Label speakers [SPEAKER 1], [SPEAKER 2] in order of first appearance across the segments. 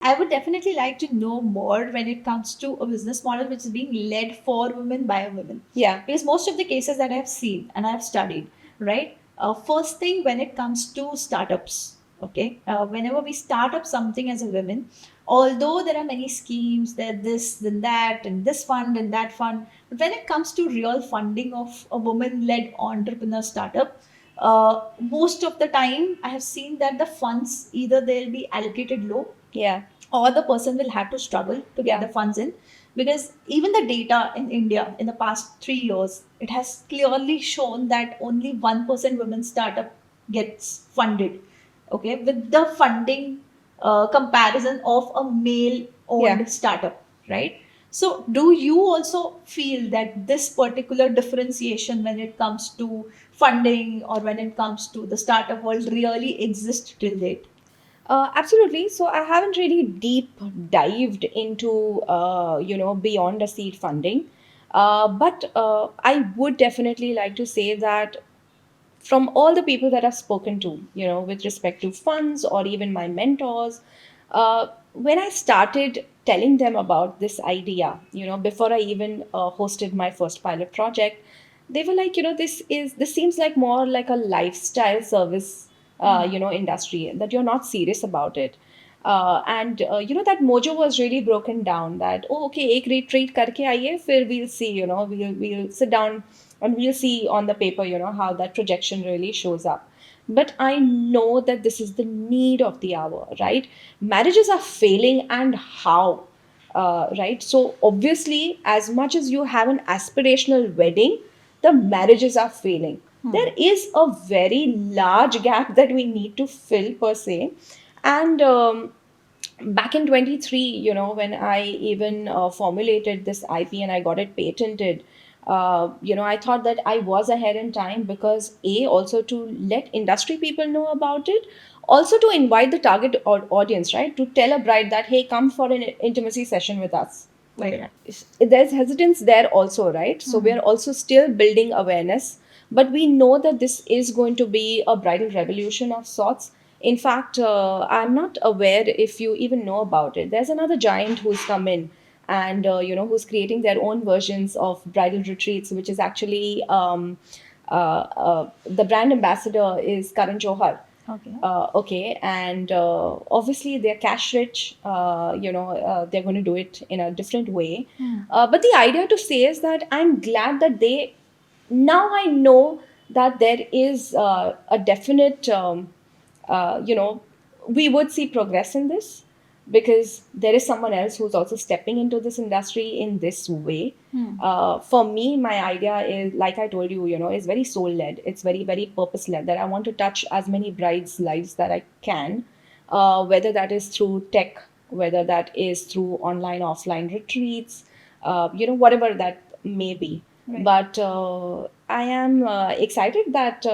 [SPEAKER 1] I would definitely like to know more when it comes to a business model which is being led for women by a woman.
[SPEAKER 2] Yeah.
[SPEAKER 1] Because most of the cases that I've seen and I've studied, right? First thing when it comes to startups, okay, whenever we start up something as a woman, although there are many schemes, there this, then that, and this fund and that fund, but when it comes to real funding of a woman-led entrepreneur startup, most of the time I have seen that the funds either they'll be allocated low
[SPEAKER 2] Yeah.
[SPEAKER 1] or the person will have to struggle to get
[SPEAKER 2] Yeah.
[SPEAKER 1] the funds in, because even the data in India in the past 3 years, it has clearly shown that only 1% women startup gets funded, okay, with the funding comparison of a male
[SPEAKER 2] Yeah.
[SPEAKER 1] owned startup, right? So do you also feel that this particular differentiation when it comes to funding or when it comes to the startup world really exists till date?
[SPEAKER 2] Absolutely. So I haven't really deep dived into, beyond the seed funding. But I would definitely like to say that from all the people that I've spoken to, with respect to funds or even my mentors, when I started telling them about this idea, before I even hosted my first pilot project, they were like, this seems like more like a lifestyle service, industry, that you're not serious about it. And that mojo was really broken down, that, oh, okay, ek retreat karke aiye, fir we'll see, we'll sit down and we'll see on the paper, how that projection really shows up. But I know that this is the need of the hour, right? Marriages are failing, and how? Right? So, obviously, as much as you have an aspirational wedding, the marriages are failing. There is a very large gap that we need to fill, per se. And back in 23, when I even formulated this IP and I got it patented, I thought that I was ahead in time, because also to let industry people know about it, also to invite the target audience, right, to tell a bride that, hey, come for an intimacy session with us.
[SPEAKER 1] Right.
[SPEAKER 2] There's hesitance there also, right? So we are also still building awareness, but we know that this is going to be a bridal revolution of sorts. In fact, I'm not aware if you even know about it. There's another giant who's come in, and who's creating their own versions of bridal retreats, which is actually the brand ambassador is Karan Johar.
[SPEAKER 1] Okay.
[SPEAKER 2] Okay, and obviously they're cash rich. They're going to do it in a different way. But the idea to say is that I'm glad that they, now I know that there is a definite, we would see progress in this, because there is someone else who's also stepping into this industry in this way. For me, my idea is, like I told you, is very soul led. It's very, very purpose led, that I want to touch as many brides' lives that I can, whether that is through tech, whether that is through online, offline retreats, whatever that may be.
[SPEAKER 1] Right.
[SPEAKER 2] But I am excited that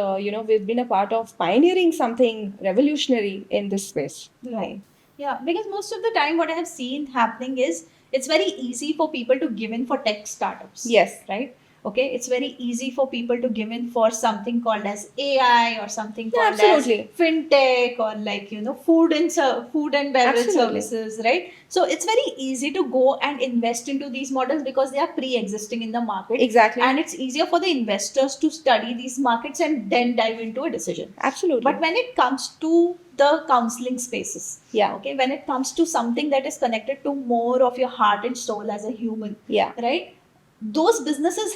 [SPEAKER 2] we've been a part of pioneering something revolutionary in this space.
[SPEAKER 1] Right. Yeah, because most of the time, what I have seen happening is it's very easy for people to give in for tech startups.
[SPEAKER 2] Yes.
[SPEAKER 1] Right. Okay. It's very easy for people to give in for something called as AI or something
[SPEAKER 2] Yeah,
[SPEAKER 1] called as
[SPEAKER 2] absolutely.
[SPEAKER 1] fintech or like food and beverage
[SPEAKER 2] Absolutely.
[SPEAKER 1] services. Right. So it's very easy to go and invest into these models because they are pre-existing in the market,
[SPEAKER 2] Exactly.
[SPEAKER 1] and it's easier for the investors to study these markets and then dive into a decision.
[SPEAKER 2] Absolutely.
[SPEAKER 1] But when it comes to the counseling spaces,
[SPEAKER 2] Yeah.
[SPEAKER 1] okay, when it comes to something that is connected to more of your heart and soul as a human,
[SPEAKER 2] Yeah.
[SPEAKER 1] right? Those businesses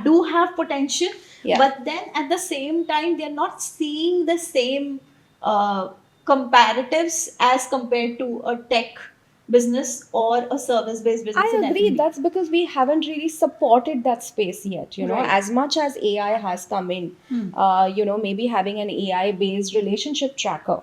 [SPEAKER 1] do have potential,
[SPEAKER 2] Yeah.
[SPEAKER 1] but then at the same time, they're not seeing the same uh, comparatives as compared to a tech business or a service based business
[SPEAKER 2] I
[SPEAKER 1] in
[SPEAKER 2] agree.
[SPEAKER 1] F&B.
[SPEAKER 2] That's because we haven't really supported that space yet.
[SPEAKER 1] Right.
[SPEAKER 2] As much as AI has come in, maybe having an AI based relationship tracker.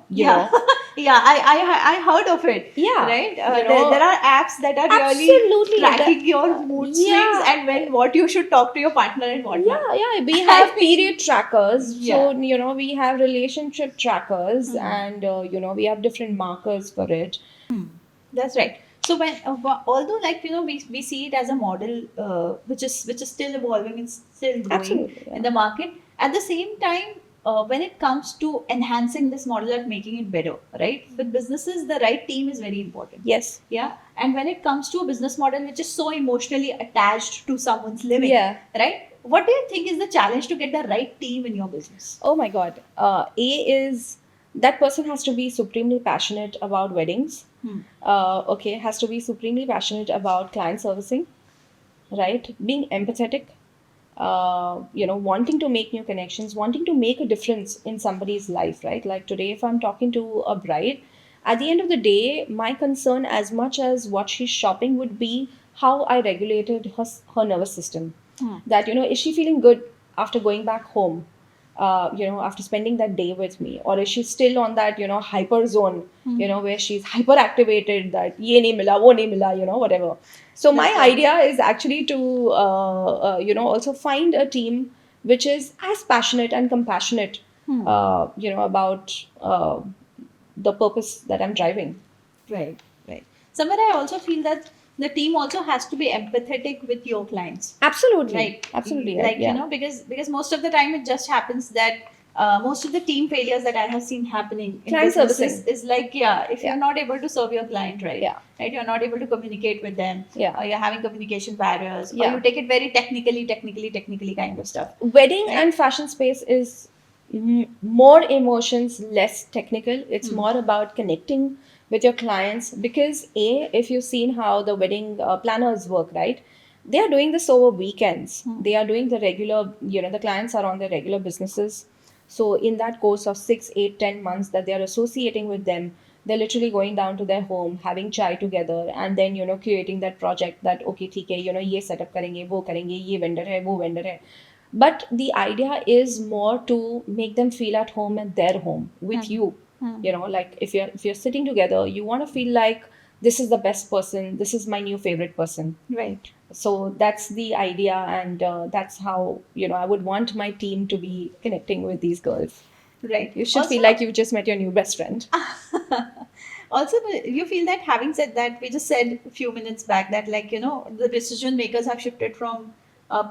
[SPEAKER 1] Yeah. Yeah, I heard of it.
[SPEAKER 2] Yeah.
[SPEAKER 1] Right. There are apps that are really
[SPEAKER 2] Absolutely.
[SPEAKER 1] tracking your mood swings
[SPEAKER 2] Yeah.
[SPEAKER 1] and when what you should talk to your partner and what not.
[SPEAKER 2] Yeah, we have period trackers.
[SPEAKER 1] Yeah.
[SPEAKER 2] So, we have relationship trackers, and, we have different markers for it.
[SPEAKER 1] That's right. So when although like we see it as a model which is still evolving and still growing
[SPEAKER 2] Absolutely.
[SPEAKER 1] in
[SPEAKER 2] Yeah.
[SPEAKER 1] the market, at the same time when it comes to enhancing this model and making it better, right? With businesses, the right team is very important.
[SPEAKER 2] Yes.
[SPEAKER 1] Yeah. And when it comes to a business model which is so emotionally attached to someone's living,
[SPEAKER 2] Yeah.
[SPEAKER 1] right? What do you think is the challenge to get the right team in your business?
[SPEAKER 2] Oh my God. A is that person has to be supremely passionate about weddings.
[SPEAKER 1] Hmm.
[SPEAKER 2] Okay, has to be supremely passionate about client servicing, right? Being empathetic, wanting to make new connections, wanting to make a difference in somebody's life, right? Like today, if I'm talking to a bride, at the end of the day, my concern, as much as what she's shopping, would be how I regulated her nervous system.
[SPEAKER 1] Hmm.
[SPEAKER 2] That, is she feeling good after going back home? After spending that day with me, or is she still on that, hyper zone, where she's hyper activated, that ye nahi mila, wo nahi mila, whatever. So my
[SPEAKER 1] That's right.
[SPEAKER 2] idea is actually to, also find a team which is as passionate and compassionate,
[SPEAKER 1] Hmm.
[SPEAKER 2] about the purpose that I'm driving.
[SPEAKER 1] Right, right. Somewhere I also feel that the team also has to be empathetic with your clients.
[SPEAKER 2] Absolutely.
[SPEAKER 1] Right.
[SPEAKER 2] Absolutely.
[SPEAKER 1] Like,
[SPEAKER 2] Yeah.
[SPEAKER 1] because most of the time it just happens that most of the team failures that I have seen happening in
[SPEAKER 2] Client
[SPEAKER 1] businesses
[SPEAKER 2] servicing.
[SPEAKER 1] is like, yeah, if
[SPEAKER 2] Yeah.
[SPEAKER 1] you're not able to serve your client right,
[SPEAKER 2] Yeah.
[SPEAKER 1] right, you're not able to communicate with them,
[SPEAKER 2] Yeah.
[SPEAKER 1] or you're having communication barriers, or
[SPEAKER 2] Yeah.
[SPEAKER 1] you take it very technically kind of stuff.
[SPEAKER 2] Wedding
[SPEAKER 1] Right.
[SPEAKER 2] and fashion space is more emotions, less technical. It's
[SPEAKER 1] Hmm.
[SPEAKER 2] more about connecting with your clients, because if you've seen how the wedding planners work, right? They are doing this over weekends.
[SPEAKER 1] Hmm.
[SPEAKER 2] They are doing the regular, the clients are on their regular businesses. So in that course of 6, 8, 10 months that they are associating with them, they're literally going down to their home, having chai together, and then creating that project that okay, ठीक है, ये setup करेंगे, वो करेंगे, ये vendor है, वो vendor है. But the idea is more to make them feel at home at their home with
[SPEAKER 1] Hmm.
[SPEAKER 2] you.
[SPEAKER 1] Hmm.
[SPEAKER 2] Like if you're sitting together, you want to feel like this is the best person, this is my new favorite person.
[SPEAKER 1] Right.
[SPEAKER 2] So that's the idea, and that's how I would want my team to be connecting with these girls.
[SPEAKER 1] Right.
[SPEAKER 2] You should feel
[SPEAKER 1] Also,
[SPEAKER 2] like you just met your new best friend.
[SPEAKER 1] also you feel that, having said that, we just said a few minutes back that, like, the decision makers have shifted from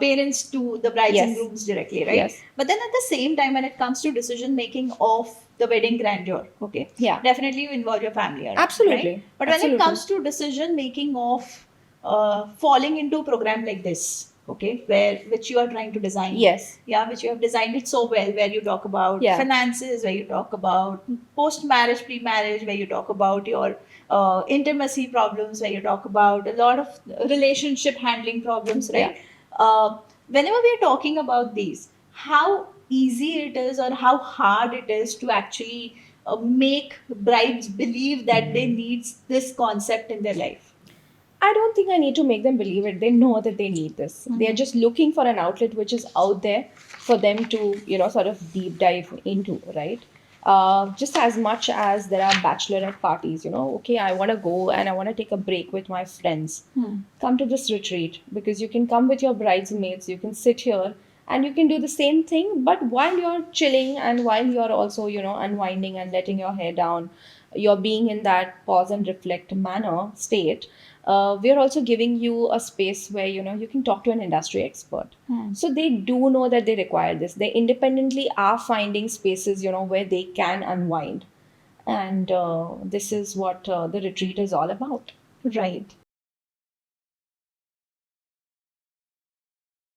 [SPEAKER 1] parents to the brides and
[SPEAKER 2] Yes.
[SPEAKER 1] grooms directly, right?
[SPEAKER 2] Yes.
[SPEAKER 1] But then at the same time, when it comes to decision making of the wedding grandeur, okay,
[SPEAKER 2] Yeah.
[SPEAKER 1] definitely you involve your family around,
[SPEAKER 2] Absolutely.
[SPEAKER 1] right? But when it
[SPEAKER 2] Absolutely.
[SPEAKER 1] comes to decision making of falling into a program like this, okay, which you are trying to design,
[SPEAKER 2] Yes.
[SPEAKER 1] yeah, which you have designed it so well, where you talk about
[SPEAKER 2] Yeah.
[SPEAKER 1] finances, where you talk about post marriage, pre marriage, where you talk about your intimacy problems, where you talk about a lot of relationship handling problems, right? Whenever we are talking about these, how easy it is or how hard it is to actually make brides believe that they need this concept in their life.
[SPEAKER 2] I don't think I need to make them believe it. They know that they need this. They're just looking for an outlet which is out there for them to, sort of deep dive into, right? Just as much as there are bachelorette parties, okay, I want to go and I want to take a break with my friends. Come to this retreat, because you can come with your bridesmaids, you can sit here and you can do the same thing, but while you're chilling and while you're also, unwinding and letting your hair down, you're being in that pause and reflect manner state. We are also giving you a space where you can talk to an industry expert. So they do know that they require this. They independently are finding spaces where they can unwind, and this is what the retreat is all about.
[SPEAKER 1] Right.